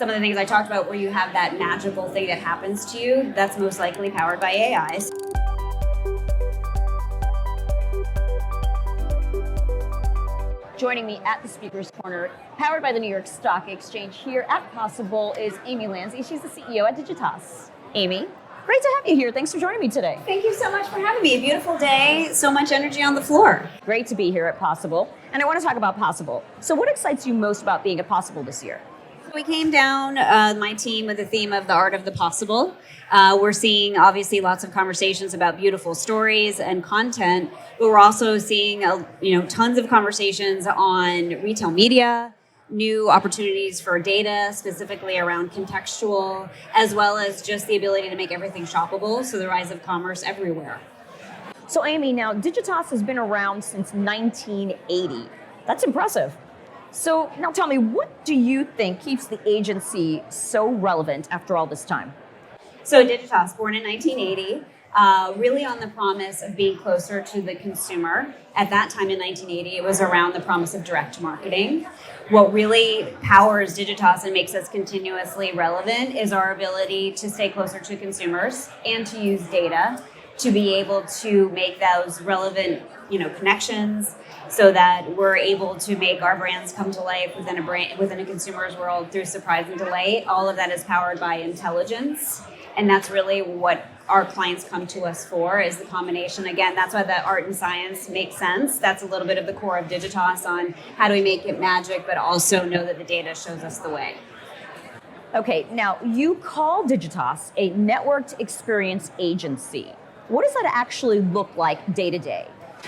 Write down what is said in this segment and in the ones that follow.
Some of the things I talked about where you have that magical thing that happens to you, that's most likely powered by AI. Joining me at the Speaker's Corner, powered by the New York Stock Exchange here at Possible, is Amy Lanzi. She's the CEO at Digitas. Amy, great to have you here. Thanks for joining me today. Thank you so much for having me. A beautiful day, so much energy on the floor. Great to be here at Possible. And I want to talk about Possible. So what excites you most about being at Possible this year? We came down, my team, with the theme of the art of the possible. We're seeing obviously lots of conversations about beautiful stories and content, but we're also seeing tons of conversations on retail media, new opportunities for data, specifically around contextual, as well as just the ability to make everything shoppable, so the rise of commerce everywhere. So Amy, now Digitas has been around since 1980. That's impressive. So now tell me, what do you think keeps the agency so relevant after all this time? So Digitas, born in 1980, really on the promise of being closer to the consumer. At that time in 1980, it was around the promise of direct marketing. What really powers Digitas and makes us continuously relevant is our ability to stay closer to consumers and to use data to be able to make those relevant connections, so that we're able to make our brands come to life within a consumer's world through surprise and delight. All of that is powered by intelligence, and that's really what our clients come to us for, is the combination. Again, that's why the art and science makes sense. That's a little bit of the core of Digitas on how do we make it magic, but also know that the data shows us the way. Okay, now you call Digitas a networked experience agency. What does that actually look like day to day?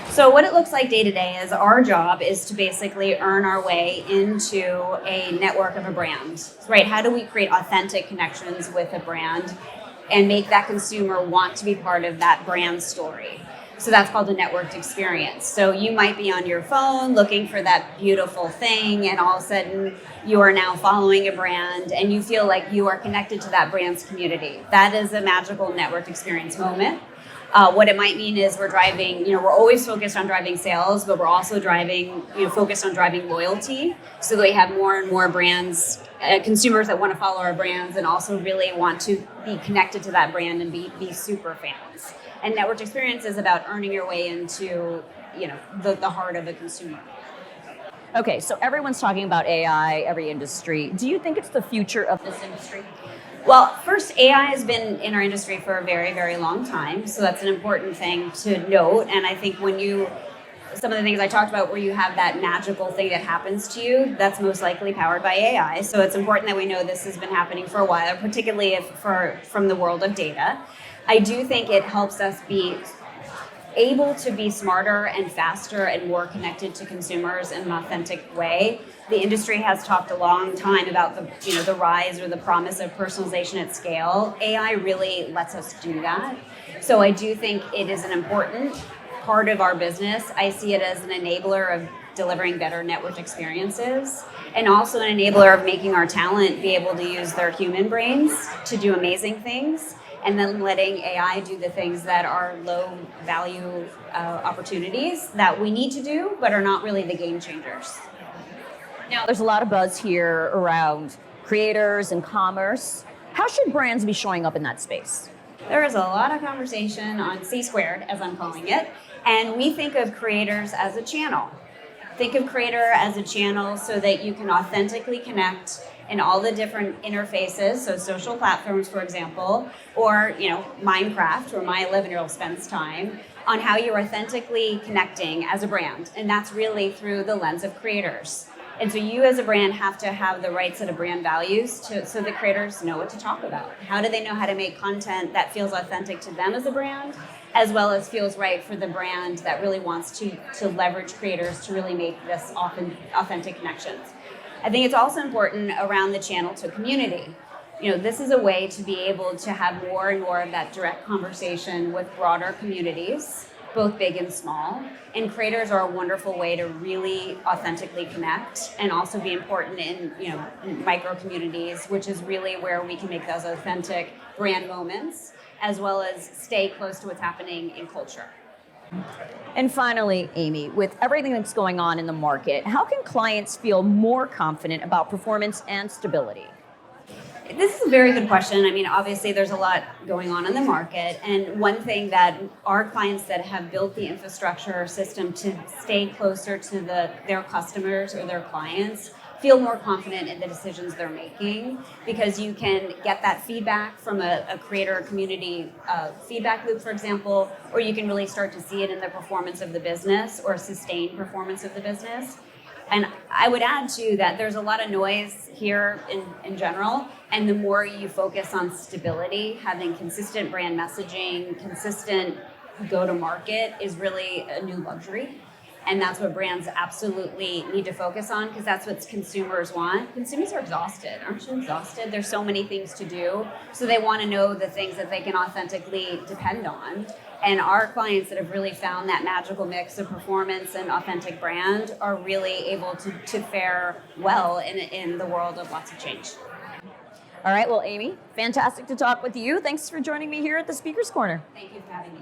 So what it looks like day to day is our job is to basically earn our way into a network of a brand, right? How do we create authentic connections with a brand and make that consumer want to be part of that brand story? So that's called a networked experience. So you might be on your phone looking for that beautiful thing, and all of a sudden you are now following a brand and you feel like you are connected to that brand's community. That is a magical networked experience moment. What it might mean is we're driving, we're always focused on driving sales, but we're also focused on driving loyalty, so that we have more and more brands, consumers that want to follow our brands and also really want to be connected to that brand and be super fans. And networked experience is about earning your way into, the heart of a consumer. Okay, so everyone's talking about AI, every industry. Do you think it's the future of this industry? Well, first, AI has been in our industry for a very, very long time, so that's an important thing to note. And I think some of the things I talked about where you have that magical thing that happens to you, that's most likely powered by AI. So it's important that we know this has been happening for a while, particularly from the world of data. I do think it helps us be able to be smarter and faster and more connected to consumers in an authentic way. The industry has talked a long time about the rise or the promise of personalization at scale. AI really lets us do that. So I do think it is an important part of our business. I see it as an enabler of delivering better networked experiences, and also an enabler of making our talent be able to use their human brains to do amazing things, and then letting AI do the things that are low value opportunities that we need to do, but are not really the game changers. Now, there's a lot of buzz here around creators and commerce. How should brands be showing up in that space? There is a lot of conversation on C-squared, as I'm calling it, and we think of creators as a channel. Think of creator as a channel so that you can authentically connect in all the different interfaces, so social platforms, for example, or Minecraft, where my 11-year-old spends time, on how you're authentically connecting as a brand, and that's really through the lens of creators. And so you as a brand have to have the right set of brand values so the creators know what to talk about. How do they know how to make content that feels authentic to them as a brand, as well as feels right for the brand that really wants to leverage creators to really make this authentic connections. I think it's also important around the channel to community. This is a way to be able to have more and more of that direct conversation with broader communities, both big and small. And creators are a wonderful way to really authentically connect and also be important in micro communities, which is really where we can make those authentic brand moments, as well as stay close to what's happening in culture. And finally, Amy, with everything that's going on in the market, how can clients feel more confident about performance and stability? This is a very good question. I mean, obviously, there's a lot going on in the market. And one thing that our clients that have built the infrastructure or system to stay closer to their customers or their clients feel more confident in the decisions they're making, because you can get that feedback from a creator community feedback loop, for example, or you can really start to see it in the performance of the business or sustained performance of the business. And I would add too that there's a lot of noise here in general, and the more you focus on stability, having consistent brand messaging, consistent go-to-market is really a new luxury. And that's what brands absolutely need to focus on, because that's what consumers want. Consumers are exhausted. Aren't you exhausted? There's so many things to do. So they want to know the things that they can authentically depend on. And our clients that have really found that magical mix of performance and authentic brand are really able to fare well in the world of lots of change. All right, well, Amy, fantastic to talk with you. Thanks for joining me here at the Speaker's Corner. Thank you for having me.